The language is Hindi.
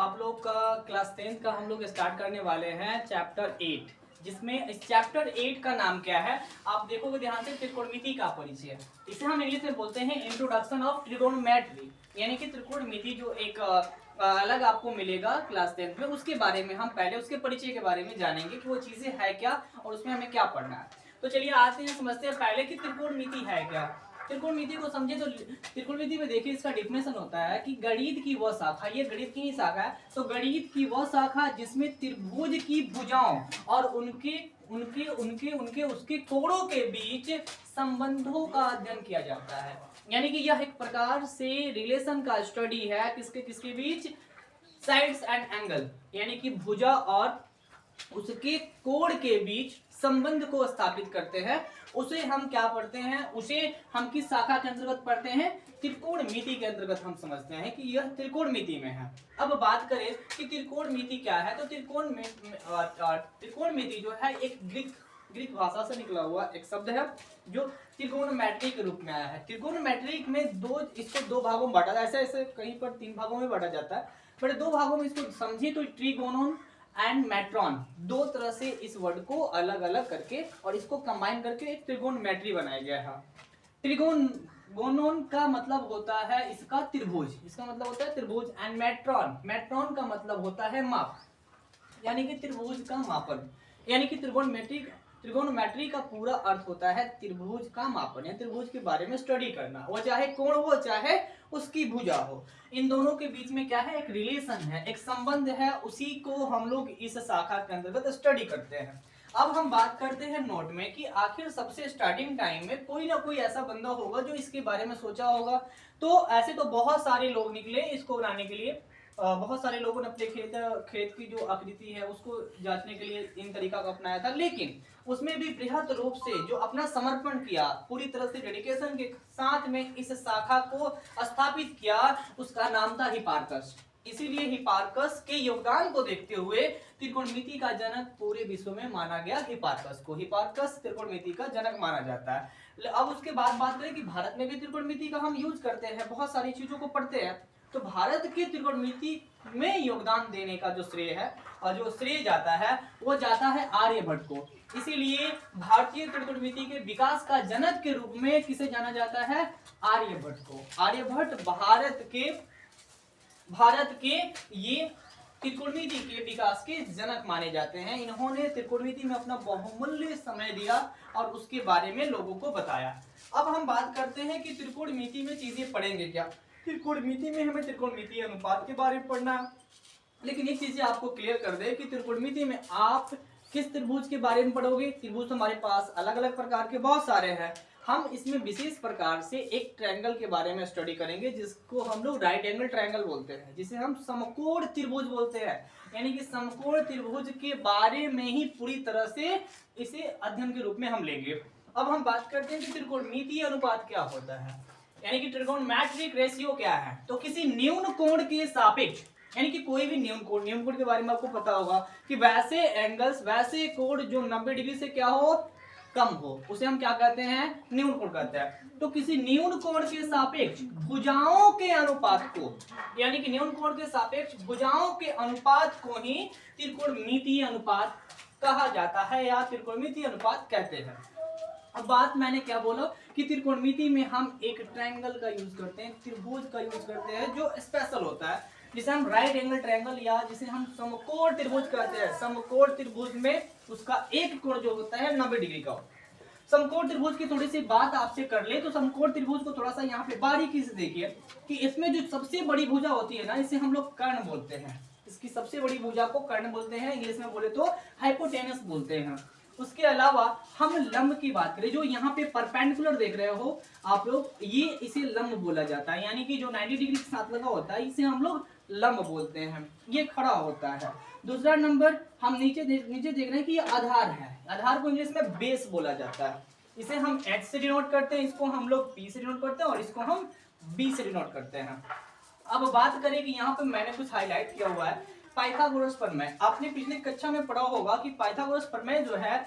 आप लोग का क्लास 10th का हम लोग स्टार्ट करने वाले हैं चैप्टर 8, जिसमें इस चैप्टर 8 का नाम क्या है आप देखोगे ध्यान से, त्रिकोणमिति का परिचय। इसे हम इंग्लिश में बोलते हैं इंट्रोडक्शन ऑफ ट्रिगोनोमेट्री, यानी कि त्रिकोणमिति जो एक अलग आपको मिलेगा क्लास 10th में, उसके बारे में हम पहले उसके परिचय के बारे में जानेंगे कि वो चीजें है क्या और उसमें हमें क्या पढ़ना है। तो चलिए आते हैं, समझते हैं पहले कि त्रिकोणमिति है क्या। त्रिकोणमिति को समझे तो त्रिकोणमिति में देखिए इसका डिफिनेशन होता है कि गणित की वह शाखा, ये गणित की ही शाखा है, तो गणित की वह शाखा जिसमें त्रिभुज की भुजाओं और उनके उनके उनके उनके उसके कोणों के बीच संबंधों का अध्ययन किया जाता है। यानी कि यह एक प्रकार से रिलेशन का स्टडी है, किसके किसके बीच, साइड्स एंड एंगल, यानी कि भुजा और उसके कोण के बीच संबंध को स्थापित करते हैं। उसे हम क्या पढ़ते हैं, उसे हम किस शाखा के अंतर्गत पढ़ते हैं, त्रिकोणमिति के अंतर्गत हम समझते हैं कि यह त्रिकोणमिति में है। अब बात करें कि त्रिकोणमिति क्या है, तो त्रिकोणमिति जो है एक ग्रीक भाषा से निकला हुआ एक शब्द है जो त्रिकोणमेट्री के रूप में आया है। त्रिकोणमेट्रिक में इसको दो भागों में बांटा, ऐसे ऐसे कहीं पर 3 भागों में बांटा जाता है, बट 2 भागों में इसको समझे तो ट्रिगोनोन एंड मेट्रॉन, 2 तरह से इस वर्ड को अलग अलग करके और इसको कंबाइन करके एक त्रिकोणमेट्री बनाया गया है। त्रिगोनोन का मतलब होता है इसका त्रिभुज, इसका मतलब होता है त्रिभुज, एंड मेट्रॉन का मतलब होता है माप, यानी कि त्रिभुज का मापन, यानी कि त्रिकोणमेट्री का पूरा अर्थ होता है त्रिभुज का मापन, या त्रिभुज के बारे में स्टडी करना, वो चाहे कोण हो चाहे उसकी भुजा हो। इन दोनों के बीच में क्या है, एक रिलेशन है, एक संबंध है, उसी को हम लोग इस शाखा के अंतर्गत स्टडी करते हैं। अब हम बात करते हैं नोट में कि आखिर सबसे स्टार्टिंग टाइम में कोई ना कोई ऐसा बंदा होगा जो इसके बारे में सोचा होगा। तो ऐसे तो बहुत सारे लोग निकले इसको बनाने के लिए, बहुत सारे लोगों ने अपने खेत की जो आकृति है उसको जांचने के लिए इन तरीका का अपनाया था, लेकिन उसमें भी बृहद रूप से जो अपना समर्पण किया, पूरी तरह से डेडिकेशन के साथ में इस शाखा को स्थापित किया, उसका नाम था हिपार्कस। इसीलिए हिपार्कस के योगदान को देखते हुए त्रिकोणमिति का जनक पूरे विश्व में माना गया हिपार्कस को। हिपार्कस त्रिकोणमिति का जनक माना जाता है। अब उसके बाद बात करें कि भारत में भी त्रिकोणमिति का हम यूज करते हैं, बहुत सारी चीजों को पढ़ते हैं, तो भारत के त्रिकोणमिति में योगदान देने का जो श्रेय है और जो श्रेय जाता है वो जाता है आर्यभट्ट को। इसीलिए भारतीय त्रिकोणमिति के विकास का जनक के रूप में किसे जाना जाता है, आर्यभट्ट को। आर्यभट्ट भारत के ये त्रिकोणमिति के विकास के जनक माने जाते हैं। इन्होंने त्रिकोणमिति में अपना बहुमूल्य समय दिया और उसके बारे में लोगों को बताया। अब हम बात करते हैं कि त्रिकोणमिति में चीजें पढ़ेंगे क्या। त्रिकोणमिति में हमें त्रिकोणमिति अनुपात के बारे में पढ़ना है, लेकिन एक चीज आपको क्लियर कर दे कि त्रिकोणमिति में आप किस त्रिभुज के बारे में पढ़ोगे। त्रिभुज हमारे पास अलग अलग प्रकार के बहुत सारे हैं, हम इसमें विशेष प्रकार से एक ट्रायंगल के बारे में स्टडी करेंगे जिसको हम लोग राइट एंगल ट्रायंगल बोलते हैं, जिसे हम समकोण त्रिभुज बोलते हैं। यानी कि समकोण त्रिभुज के बारे में ही पूरी तरह से इसे अध्ययन के रूप में हम लेंगे। अब हम बात करते हैं कि त्रिकोणमितीय अनुपात क्या होता है, यानी कि ट्रिगोनोमेट्रिक रेशियो क्या है। तो किसी न्यून कोण के सापेक्ष, यानी कि कोई भी न्यून कोण के बारे में आपको पता होगा कि वैसे एंगल्स, वैसे कोण जो 90 डिग्री से क्या हो, कम हो, उसे हम क्या कहते हैं, न्यून कोण कहते हैं। तो किसी न्यून कोण के सापेक्ष भुजाओं के अनुपात को, यानी कि न्यून कोण के सापेक्ष भुजाओं के अनुपात को ही त्रिकोणमितीय अनुपात कहा जाता है या त्रिकोणमितीय अनुपात कहते हैं। अब बात मैंने क्या बोला कि त्रिकोणमिति में हम एक ट्रायंगल का यूज करते हैं, त्रिभुज का यूज करते हैं जो स्पेशल होता है, जिसे हम राइट एंगल ट्रायंगल या जिसे हम समकोण त्रिभुज कहते हैं। समकोण त्रिभुज में उसका एक कोण जो होता है 90 डिग्री का। समकोण त्रिभुज की थोड़ी सी बात आपसे कर ले तो समकोण त्रिभुज को थोड़ा सा यहाँ पे बारीकी से देखिए कि इसमें जो सबसे बड़ी भुजा होती है ना, इसे हम लोग कर्ण बोलते हैं। इसकी सबसे बड़ी भुजा को कर्ण बोलते हैं, इंग्लिश में बोले तो हाइपोटेनस बोलते हैं। उसके अलावा हम लंब की बात करें, जो यहाँ पे परपेंडिकुलर देख रहे हो आप लोग, ये इसे लंब बोला जाता है, यानी कि जो 90 डिग्री के साथ लगा होता है इसे हम लोग लंब बोलते हैं, ये खड़ा होता है। दूसरा नंबर हम नीचे देख रहे हैं कि ये आधार है, आधार को इंग्लिश में बेस बोला जाता है। इसे हम H से डिनोट करते हैं, इसको हम लोग P से डिनोट करते हैं और इसको हम B से डिनोट करते हैं। अब बात करें कि यहाँ पे मैंने कुछ हाईलाइट किया हुआ है पाइथागोरस प्रमेय। आपने पिछले कक्षा में पढ़ा होगा कि पाइथागोरस प्रमेय जो है